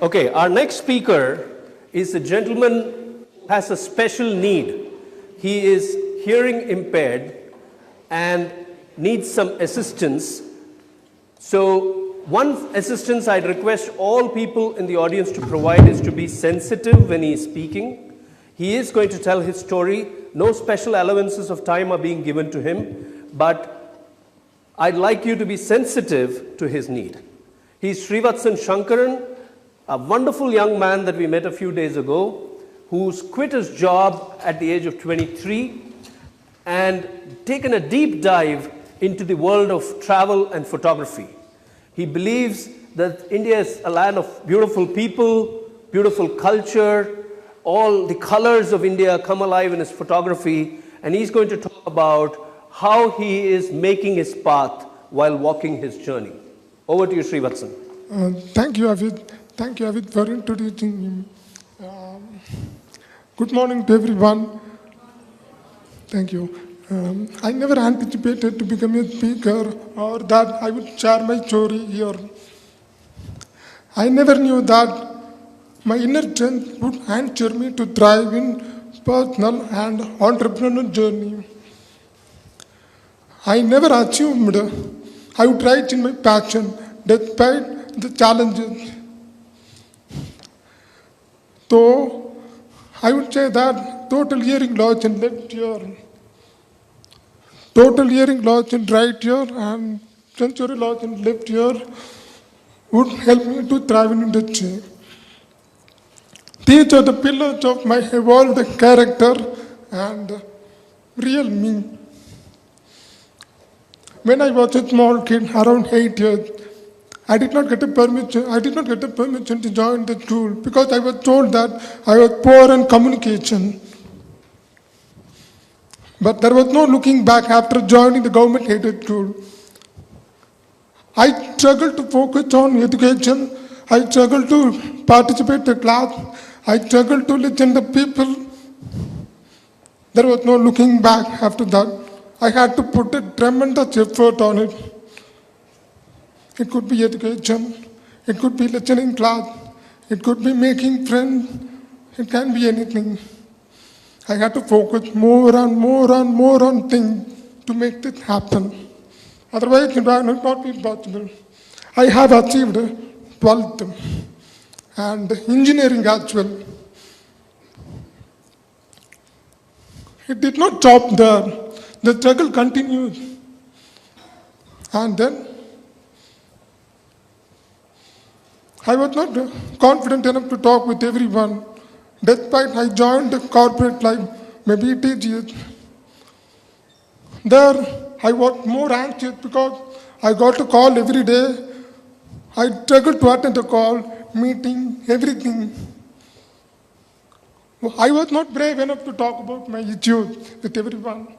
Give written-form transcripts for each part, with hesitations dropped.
Okay, our next speaker is a gentleman who has a special need. He is hearing impaired and needs some assistance. So, one assistance I'd request all people in the audience to provide is to be sensitive when he is speaking. He is going to tell his story. No special allowances of time are being given to him, but I'd like you to be sensitive to his need. He's Srivatsan Shankaran, a wonderful young man that we met a few days ago, who's quit his job at the age of 23 and taken a deep dive into the world of travel and photography. He believes that India is a land of beautiful people, beautiful culture, all the colors of India come alive in his photography, and he's going to talk about how he is making his path while walking his journey. Over to you, Srivatsan. Thank you, Avid. Thank you, Avid, for introducing him. Good morning to everyone. Thank you. I never anticipated to become a speaker or that I would share my story here. I never knew that my inner strength would ensure me to thrive in personal and entrepreneurial journey. I never assumed I would write in my passion despite the challenges. Though I would say that total hearing loss in left ear, total hearing loss in right ear, and sensory loss in left ear would help me to thrive in industry. These are the pillars of my evolved character and real me. When I was a small kid, around 8 years, I did not get a permission to join the school because I was told that I was poor in communication. But there was no looking back after joining the government-aided school. I struggled to focus on education. I struggled to participate in class. I struggled to listen to people. There was no looking back after that. I had to put a tremendous effort on it. It could be education, it could be listening class, it could be making friends, it can be anything. I had to focus more on things to make this happen. Otherwise, it would not be possible. I have achieved 12th and engineering as well. It did not stop there. The struggle continues. And then I was not confident enough to talk with everyone, despite I joined the corporate life, maybe it is years. There, I was more anxious because I got a call every day. I struggled to attend a call, meeting, everything. I was not brave enough to talk about my issues with everyone.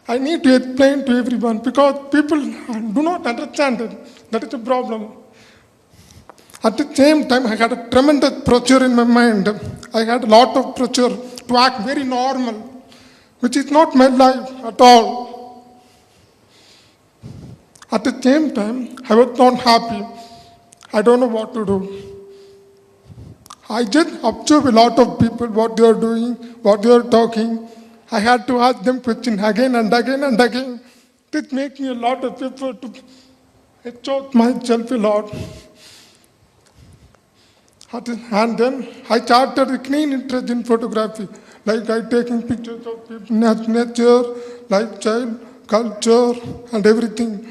I need to explain to everyone because people do not understand it. That is a problem. At the same time, I had a tremendous pressure in my mind. I had a lot of pressure to act very normal, which is not my life at all. At the same time, I was not happy. I don't know what to do. I just observe a lot of people, what they are doing, what they are talking. I had to ask them questions again and again and again. This makes me a lot of effort to exhaust myself a lot. And then I started a keen interest in photography, like I taking pictures of people, nature, lifestyle, culture, and everything.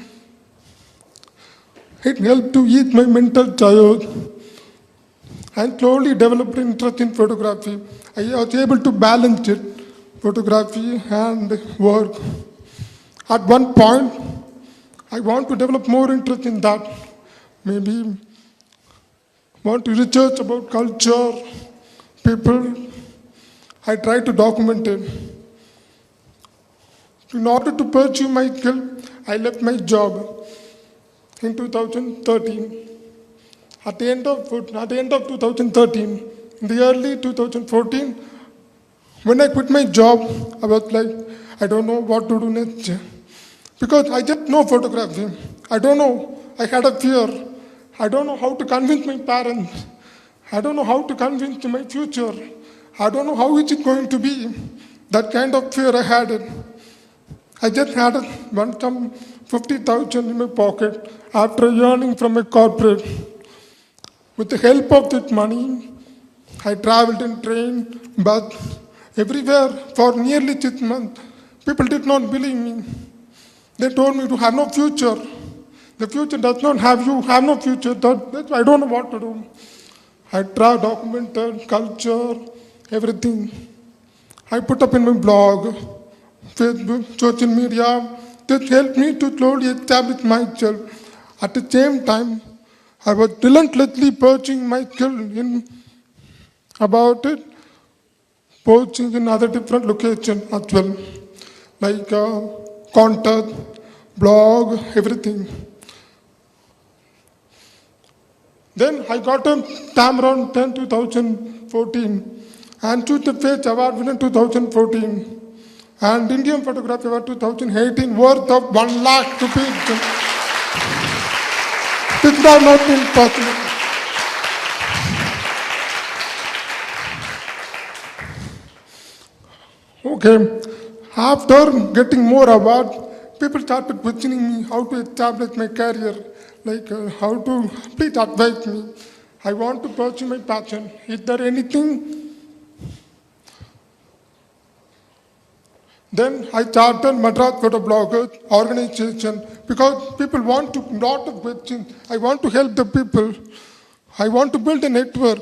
It helped to ease my mental chaos. I slowly developed interest in photography. I was able to balance it, photography and work. At one point, I want to develop more interest in that. Maybe want to research about culture, people. I try to document it. In order to pursue my skill, I left my job in 2013. At the end of 2013, in the early 2014, when I quit my job, I was like, I don't know what to do next. Because I just know photography. I don't know. I had a fear. I don't know how to convince my parents. I don't know how to convince my future. I don't know how is it going to be. That kind of fear I had it. I just had some 50,000 in my pocket after earning from a corporate. With the help of that money, I traveled in train, bus, everywhere for nearly 6 months. People did not believe me. They told me to have no future. The future does not have you, have no future. That's why I don't know what to do. I tried, documented, culture, everything. I put up in my blog, Facebook, social media. That helped me to slowly establish myself. At the same time, I was relentlessly purging my skill in about it, posting in other different locations as well, like contact, blog, everything. Then I got a Tamron 10 2014 and Choose the Face Award winner 2014 and Indian Photography Award 2018 worth of 1 lakh rupees. This would have not been possible. Okay, after getting more awards, people started questioning me how to establish my career, like how to please advise me. I want to pursue my passion. Is there anything? Then I started Madras Photo Bloggers organization because people want to lot of questions. I want to help the people. I want to build a network.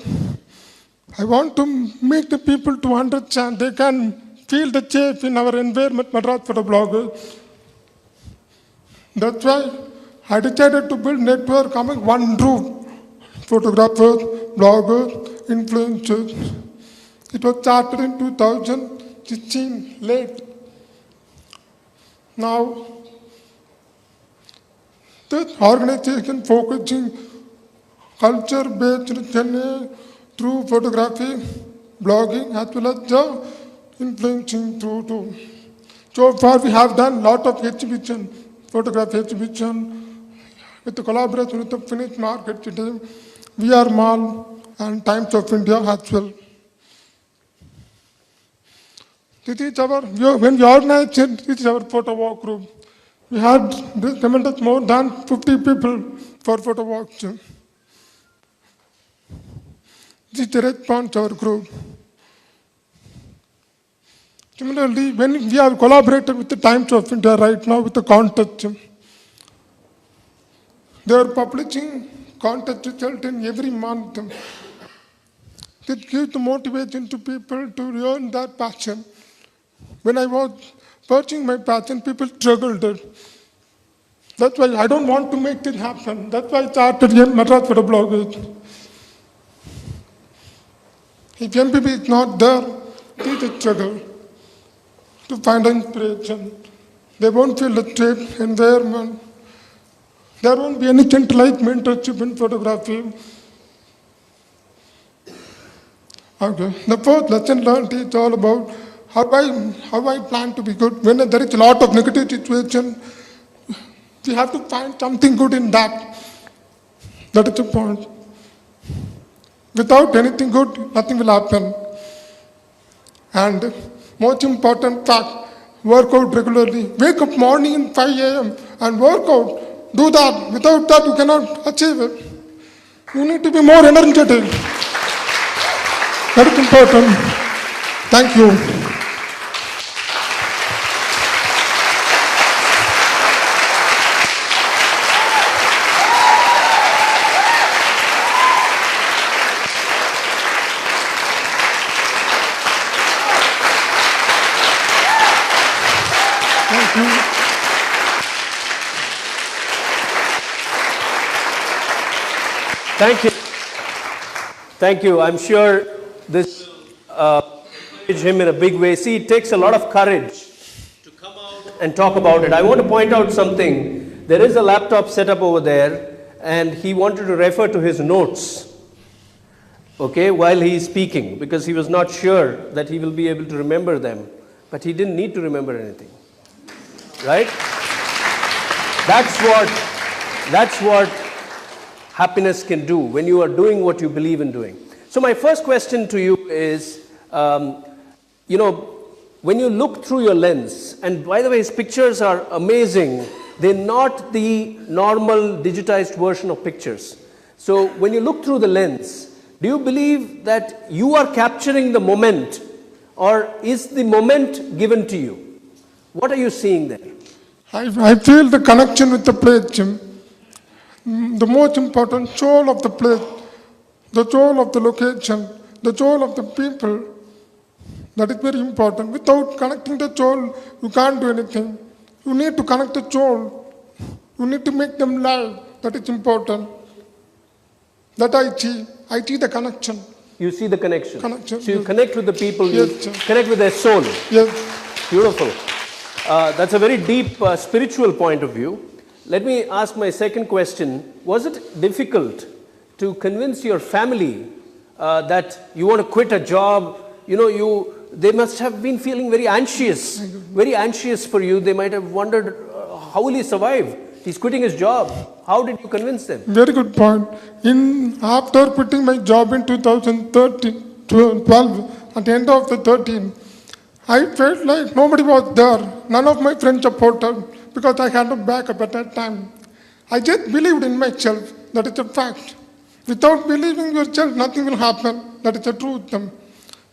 I want to make the people to understand they can feel the change in our environment, Madras Photo Bloggers. That's why I decided to build network among one group, photographers, bloggers, influencers. It was started in 2016, late. Now, this organization focusing culture-based journey through photography, blogging, as well as the influencing through too. So far, we have done a lot of exhibition, photography exhibition, with the collaboration with the Finnish market today, VR Mall, and Times of India as well. This is our, when we organized it, this is our photo walk group. We had this tremendous more than 50 people for photo walks. This is the response to our group. Similarly, when we have collaborated with the Times of India right now with the contest, they are publishing contest result in every month. It gives the motivation to people to learn their passion. When I was pursuing my passion, people struggled. That's why I don't want to make it happen. That's why I started Madras Photo Bloggers. If MPB is not there, it is a struggle to find inspiration. They won't feel the safe environment. There won't be any centralized mentorship in photography. Okay. The first lesson learned is all about how I plan to be good. When there is a lot of negative situation, we have to find something good in that. That is the point. Without anything good, nothing will happen. And most important fact, work out regularly. Wake up morning in 5 a.m. and work out. Do that. Without that, you cannot achieve it. You need to be more energetic. That is important. Thank you. Thank you. Thank you. I'm sure this will encourage him in a big way. See, it takes a lot of courage to come out and talk about it. I want to point out something. There is a laptop set up over there, and he wanted to refer to his notes, okay, while he is speaking, because he was not sure that he will be able to remember them. But he didn't need to remember anything, right? That's what happiness can do when you are doing what you believe in doing. So my first question to you is, when you look through your lens, and by the way, his pictures are amazing. They're not the normal digitized version of pictures. So when you look through the lens, do you believe that you are capturing the moment, or is the moment given to you? What are you seeing there? I feel the connection with the place, Jim. The most important soul of the place, the soul of the location, the soul of the people. That is very important. Without connecting the soul, you can't do anything. You need to connect the soul. You need to make them live. That is important. That I see. I see the connection. You see the connection. Connection. So you connect with the people, Yes, you sir. connect with their soul. Yes. Beautiful. That's a very deep spiritual point of view. Let me ask my second question. Was it difficult to convince your family that you want to quit a job? They must have been feeling very anxious for you. They might have wondered, how will he survive? He's quitting his job. How did you convince them? Very good point. After quitting my job in 2012, at the end of the 13, I felt like nobody was there. None of my friends supported because I had no backup at that time. I just believed in myself. That is a fact. Without believing yourself, nothing will happen. That is the truth.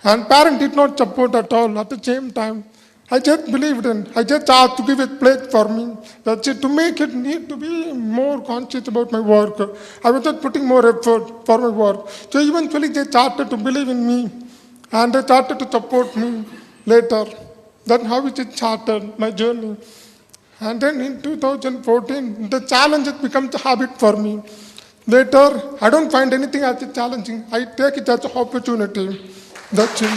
And parents did not support at all. At the same time, I just believed in. I just asked to give a place for me. That's it. To make it need to be more conscious about my work. I was just putting more effort for my work. So eventually they started to believe in me. And they started to support me later. That's how it started, my journey. And then in 2014, the challenge has become the habit for me. Later, I don't find anything as challenging. I take it as an opportunity. That's it.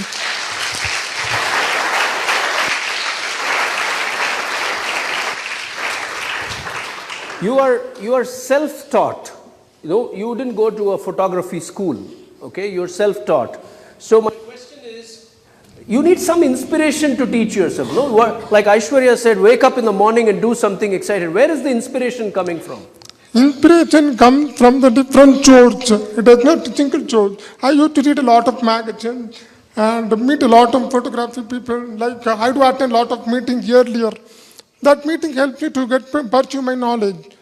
You are self-taught. You didn't go to a photography school. Okay, you're self-taught. So my question is, you need some inspiration to teach yourself. No, like Aishwarya said, wake up in the morning and do something excited. Where is the inspiration coming from? Inspiration comes from the different sources. It is not a single source. I used to read a lot of magazines and meet a lot of photography people. Like I do attend a lot of meetings earlier. That meeting helped me to pursue my knowledge.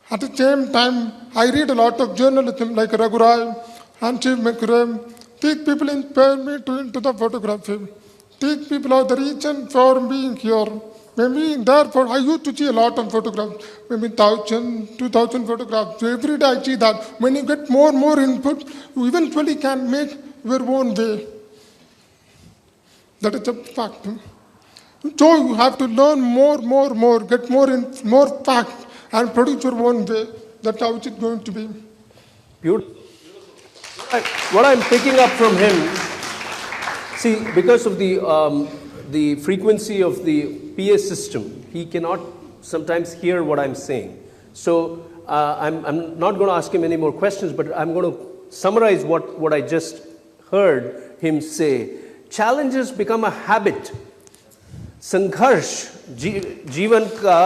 At the same time, I read a lot of journalism like Raghurai and Shiv McRae. These people inspire me into the photography. These people are the reason for being here. Maybe therefore, I used to see a lot of photographs, maybe 1,000, 2,000 photographs. So every day I see that. When you get more and more input, you eventually can make your own way. That is a fact. So you have to learn more, get more facts and produce your own way. That's how it's going to be. Beautiful. What I'm picking up from him, see, because of the frequency of the PA system, he cannot sometimes hear what I'm saying. So I'm not going to ask him any more questions, but I'm going to summarize what I just heard him say. Challenges become a habit. संघर्ष जीवन का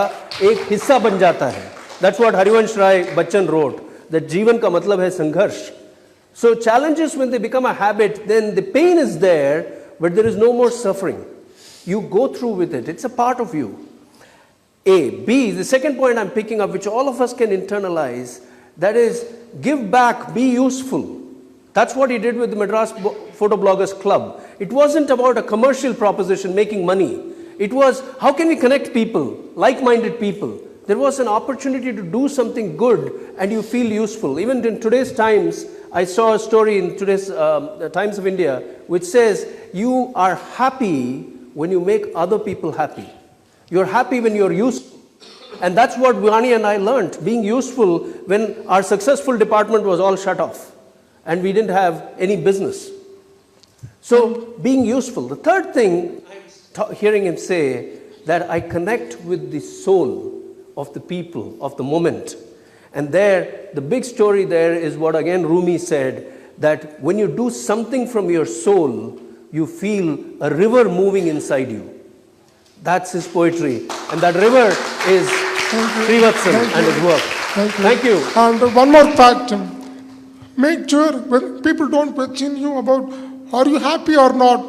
एक हिस्सा बन जाता है. That's what Harivansh Rai Bachchan wrote, that जीवन का मतलब है संघर्ष. So challenges, when they become a habit, then the pain is there, but there is no more suffering. You go through with it. It's a part of you. A. B, the second point I'm picking up, which all of us can internalize, that is, give back, be useful. That's what he did with the Madras Photo Bloggers Club. It wasn't about a commercial proposition, making money. It was, how can we connect people, like-minded people? There was an opportunity to do something good and you feel useful. Even in today's times, I saw a story in today's Times of India, which says, you are happy when you make other people happy. You're happy when you're useful. And that's what Vani and I learned, being useful when our successful department was all shut off and we didn't have any business. So being useful. The third thing I'm hearing him say, that I connect with the soul of the people, of the moment. And there, the big story there is what again Rumi said, that when you do something from your soul, you feel a river moving inside you. That's his poetry. And that river is Srivatsan and his work. Thank you. And one more fact. Make sure when people don't question you about are you happy or not.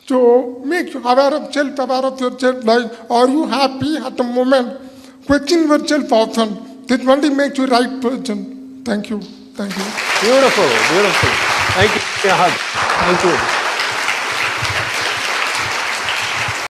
So make you aware of yourself, like are you happy at the moment? Question yourself often. This only makes you right person. Thank you. Thank you. Beautiful, beautiful. Thank you. A hug. Thank you.